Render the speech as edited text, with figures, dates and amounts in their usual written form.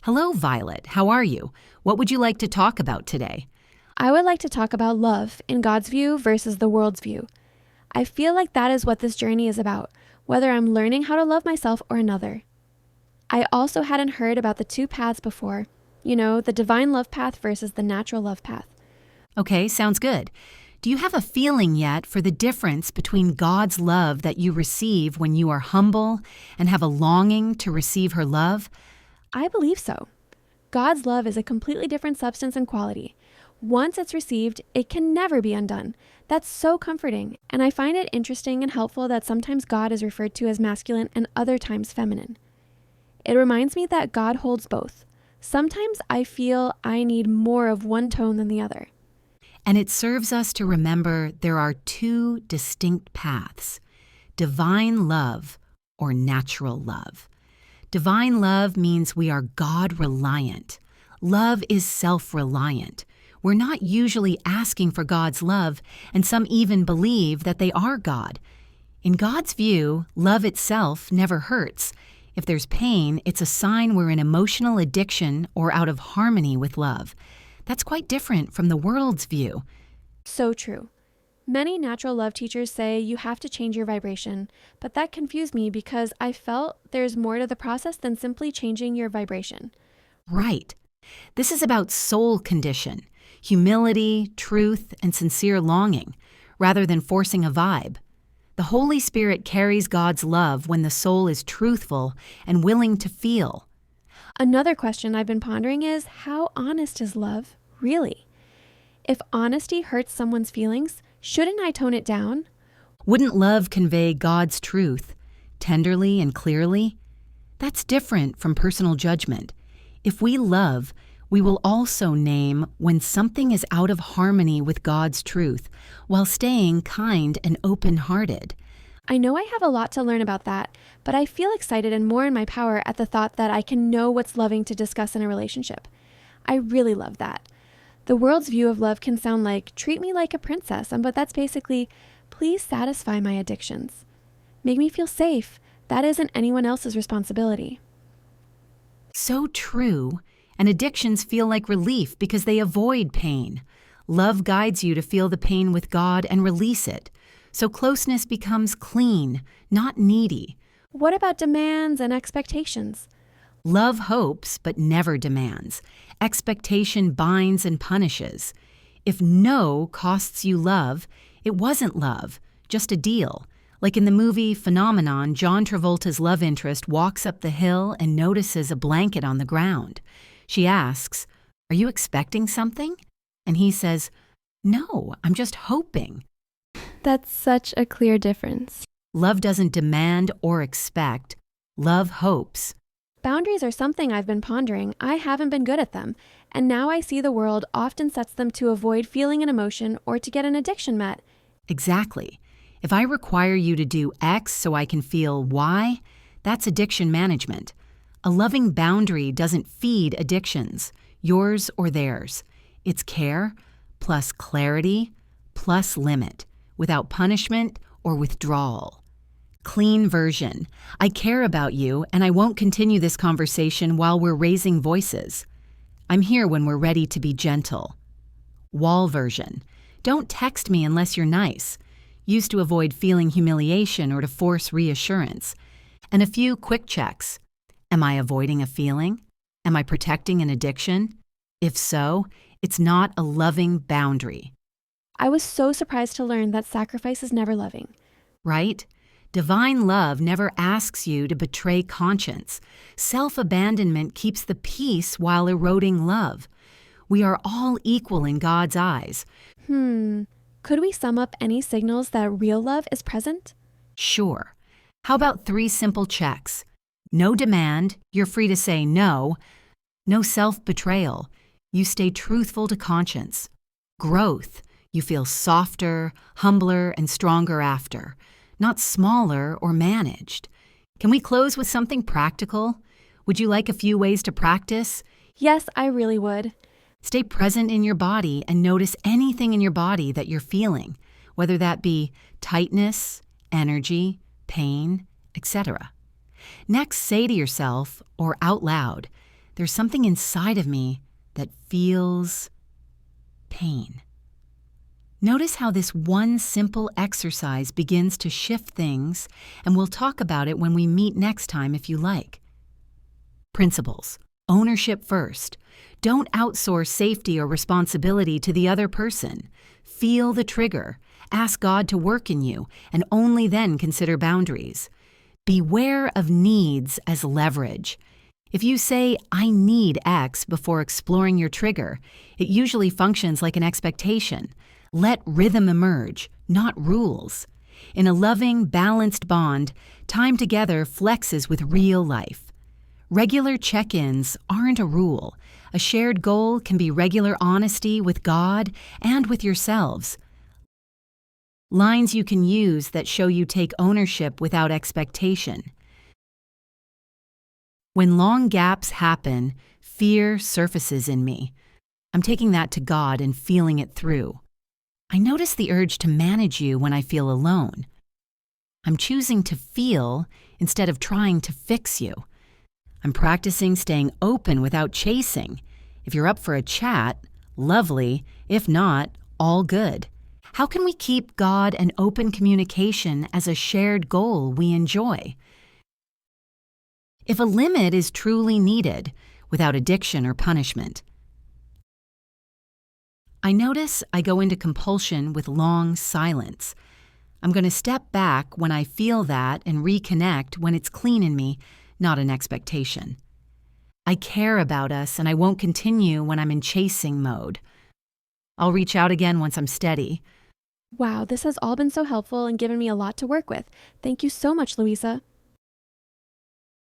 Hello, Violet. How are you? What would you like to talk about today? I would like to talk about love in God's view versus the world's view. I feel like that is what this journey is about, whether I'm learning how to love myself or another. I also hadn't heard about the two paths before, the divine love path versus the natural love path. Okay, sounds good. Do you have a feeling yet for the difference between God's love that you receive when you are humble and have a longing to receive her love? I believe so. God's love is a completely different substance and quality. Once it's received, it can never be undone. That's so comforting, and I find it interesting and helpful that sometimes God is referred to as masculine and other times feminine. It reminds me that God holds both. Sometimes I feel I need more of one tone than the other. And it serves us to remember there are two distinct paths: divine love or natural love. Divine love means we are God-reliant. Love is self-reliant. We're not usually asking for God's love, and some even believe that they are God. In God's view, love itself never hurts. If there's pain, it's a sign we're in emotional addiction or out of harmony with love. That's quite different from the world's view. So true. Many natural love teachers say you have to change your vibration, but that confused me because I felt there's more to the process than simply changing your vibration. Right. This is about soul condition, humility, truth, and sincere longing, rather than forcing a vibe. The Holy Spirit carries God's love when the soul is truthful and willing to feel. Another question I've been pondering is, how honest is love, really? If honesty hurts someone's feelings, shouldn't I tone it down? Wouldn't love convey God's truth tenderly and clearly? That's different from personal judgment. If we love, we will also name when something is out of harmony with God's truth while staying kind and open-hearted. I know I have a lot to learn about that, but I feel excited and more in my power at the thought that I can know what's loving to discuss in a relationship. I really love that. The world's view of love can sound like, treat me like a princess, but that's basically, please satisfy my addictions. Make me feel safe. That isn't anyone else's responsibility. So true. And addictions feel like relief because they avoid pain. Love guides you to feel the pain with God and release it. So closeness becomes clean, not needy. What about demands and expectations? Love hopes, but never demands. Expectation binds and punishes. If no costs you love, it wasn't love, just a deal. Like in the movie Phenomenon, John Travolta's love interest walks up the hill and notices a blanket on the ground. She asks, "Are you expecting something?" And he says, "No, I'm just hoping." That's such a clear difference. Love doesn't demand or expect. Love hopes. Boundaries are something I've been pondering. I haven't been good at them, and now I see the world often sets them to avoid feeling an emotion or to get an addiction met. Exactly. If I require you to do X so I can feel Y, that's addiction management. A loving boundary doesn't feed addictions, yours or theirs. It's care plus clarity plus limit, without punishment or withdrawal. Clean version. I care about you, and I won't continue this conversation while we're raising voices. I'm here when we're ready to be gentle. Wall version. Don't text me unless you're nice. Used to avoid feeling humiliation or to force reassurance. And a few quick checks. Am I avoiding a feeling? Am I protecting an addiction? If so, it's not a loving boundary. I was so surprised to learn that sacrifice is never loving. Right? Divine love never asks you to betray conscience. Self-abandonment keeps the peace while eroding love. We are all equal in God's eyes. Could we sum up any signals that real love is present? Sure. How about 3 simple checks? No demand, you're free to say no. No self-betrayal, you stay truthful to conscience. Growth, you feel softer, humbler, and stronger after, not smaller or managed. Can we close with something practical? Would you like a few ways to practice? Yes, I really would. Stay present in your body and notice anything in your body that you're feeling, whether that be tightness, energy, pain, etc. Next, say to yourself or out loud, there's something inside of me that feels pain. Notice how this one simple exercise begins to shift things, and we'll talk about it when we meet next time if you like. Principles. Ownership first. Don't outsource safety or responsibility to the other person. Feel the trigger. Ask God to work in you, and only then consider boundaries. Beware of needs as leverage. If you say, "I need X" before exploring your trigger, it usually functions like an expectation. Let rhythm emerge, not rules. In a loving, balanced bond, time together flexes with real life. Regular check-ins aren't a rule. A shared goal can be regular honesty with God and with yourselves. Lines you can use that show you take ownership without expectation. When long gaps happen, fear surfaces in me. I'm taking that to God and feeling it through. I notice the urge to manage you when I feel alone. I'm choosing to feel instead of trying to fix you. I'm practicing staying open without chasing. If you're up for a chat, lovely. If not, all good. How can we keep God and open communication as a shared goal we enjoy? If a limit is truly needed, without addiction or punishment. I notice I go into compulsion with long silence. I'm going to step back when I feel that and reconnect when it's clean in me, not an expectation. I care about us and I won't continue when I'm in chasing mode. I'll reach out again once I'm steady. Wow, this has all been so helpful and given me a lot to work with. Thank you so much, Louisa.